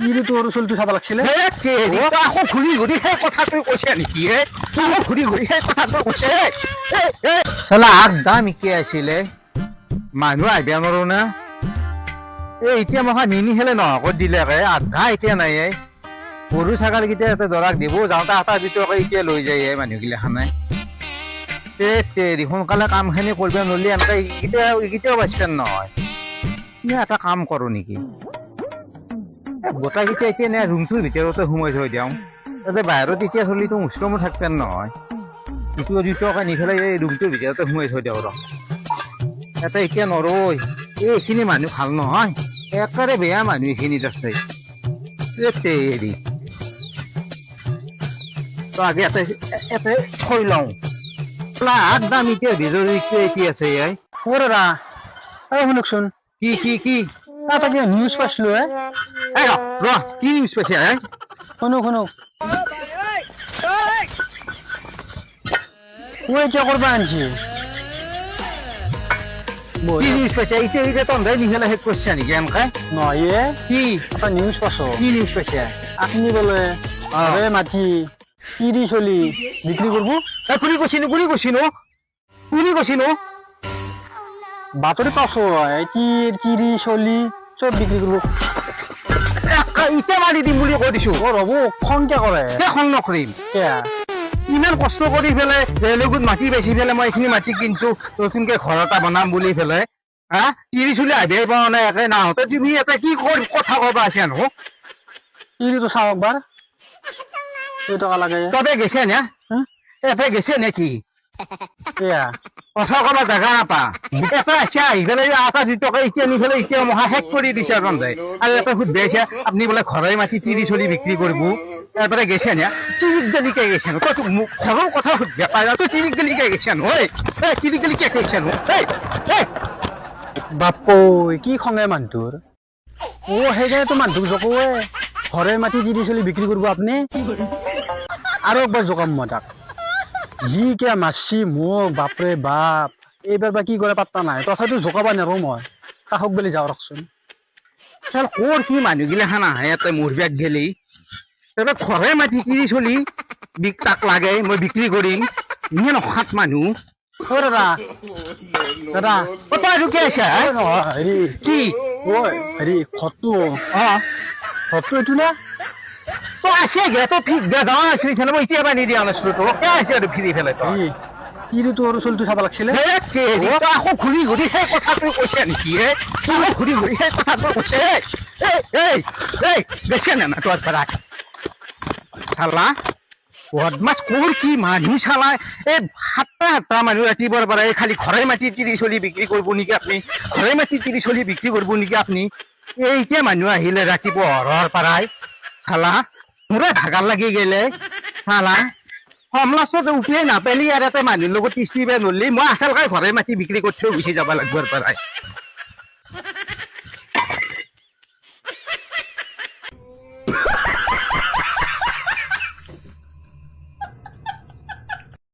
কি তোৰ চলটো চাব লাগছিলে আকৌ ঘূৰি ঘূৰি সেই কথাটো কৈছে নেকি আকৌ ঘূৰি ঘূৰি সেই কথাটো কৈছে চালা আগদা মিকি আছিলে মানুহ আহিব নোৱাৰো না এতিয়া মহা নিনি হেলে নহকত দিলে আধা এতিয়া নাই গৰু ছাগল কেইটা এটা দৰাক দিব যাওঁতে আটা যিটো এতিয়া লৈ যায় মানুহগিলাখানে সোনকালে কামখিনি কৰিব নোৱাৰিলে এনেকে এইকেইটাও বাচ্চাৰ নহয় এটা কাম কৰো নেকি গোটাকেইটা এতিয়া নে ৰুমটোৰ ভিতৰতে সোমাই থৈ দিওঁ তাতে বাহিৰত এতিয়া চলিতো মুছলমো থাকতেন নহয় ইটো দুটকা নি পেলাই এই ৰুমটোৰ ভিতৰতে সোমাই থৈ দিওঁ ৰ এটা এতিয়া নৰয় এইখিনি মানুহ ভাল নহয় একেবাৰে বেয়া মানুহ এইখিনিত আছে হেৰি আগে এটা থৈ লওঁ একদম এতিয়া ভিতৰত এতিয়া আছে দাদা শুনকচোন কি কি কি এটা কিবা নিউজ পাইছিলো ৰ কি নিউজ পাইছে শুনক এতিয়া কৰবা আনছি কি নিউজ পাইছে এতিয়া তন্ধাই নিফেলে শেষ কৰিছা নেকি এনেকে নহয় কি এটা নিউজ পাইছো কি নিউজ পাইছে আপুনি বোলে মাটি তিৰি চলি বিক্ৰী কৰব কোনে কৈছিনো বাতৰি পাইছো তিৰি চলি চব বিক্ৰী কৰব ইটা মাৰি দিম বুলি কৈ দিছো ৰ'ব খংকে কৰে খং নকৰিম কিয়া ইমান কষ্ট কৰি পেলাই বেলেগত মাটি বেচি পেলাই মই এইখিনি মাটি কিনছো নতুনকে ঘৰ এটা বনাম বুলি পেলাই তিৰি চলি আহিবই পৰা নাই একে নাহতে তুমি এটা কি কথা কবা আছে নো তিৰিটো চাওঁ একবাৰ কেইটকা লাগে তবে গেছে নে এফে গেছে নেকি কিয়া কথা কবা জাগা নাপা এটা আছে আহি পেলাই আটা দুটকা এতিয়া নি পেলাই এতিয়া মহা শেষ কৰি দিছে ৰন্ধাই আৰু এটা সুধি আছে আপুনি বোলে ঘৰৰ মাটি তিৰি চলি বিক্ৰী কৰিব এবারে গেছে না তিরিক গলিকে গেছে না তুই ঘরের কথা সুধিয়া পাই তুই তিরিক গলিকে গেছে না তিরিক গলিকে গেছে না বাপো কি খঙে মানুহটোৰ সেইকাৰণেতো মানুহটোক জকোৱে ঘৰে মাটি তিৰি চলি বিক্ৰী কৰিব আপুনি আৰু একবাৰ জকাম মই তাক যি কিয় মাৰছি মোক বাপৰে বাপ এইবাৰ বা কি কৰে পাত্তা নাই তথাপিও জকাব নোৱাৰো মই কাষক বুলি যাওঁ ৰকচোন ক'ৰ কি মানুহগিলাখান আহে ইয়াতে মোৰ বেগ গেলি এবার ঘরে মাটি তিরি চলি তাক লাগে মই বিক্রি করিম ইমান অসাত মানুহ দাদা দাদা তই ঢুকি আছা হেৰি কি হেৰি ঘৰটো ঘৰটো এইটো না তই আছে গে তই ফিক গে যাওঁ আছিলি মই এতিয়া বানি দিয়া নাছিলো তোকে আছে আৰু ফিৰি পেলাই তই তিৰিটো আৰু চলিটো চাব লাগছিলে তই আকৌ ঘূৰি ঘূৰি সেই কথাটো কৈছে নেকি ঘূৰি ঘূৰি সেই কথাটো কৈছে দেখছে না না তোৰ পৰা চালা বদমাছ কোৰ কি মানুহ চালা এই সাতটা মানুহ ৰাতিপুৱাৰ পৰা এই খালি ঘৰে মাটি তিৰি চলি বিক্ৰী কৰিব নেকি আপুনি ঘৰে মাটি তিৰি চলি বিক্ৰী কৰিব নেকি আপুনি এতিয়া মানুহ আহিলে ৰাতিপুৱা হৰৰ পৰাই চালা মোৰে ভাগাৰ লাগি গেলে চালা সমলাচত উঠিয়ে নাপালি আৰু এটা মানুহৰ লগত তিষ্টিব নোৱাৰিলি মই আচলকাই ঘৰে মাটি বিক্ৰী কৰি থৈ গুচি যাব লাগিব পৰাই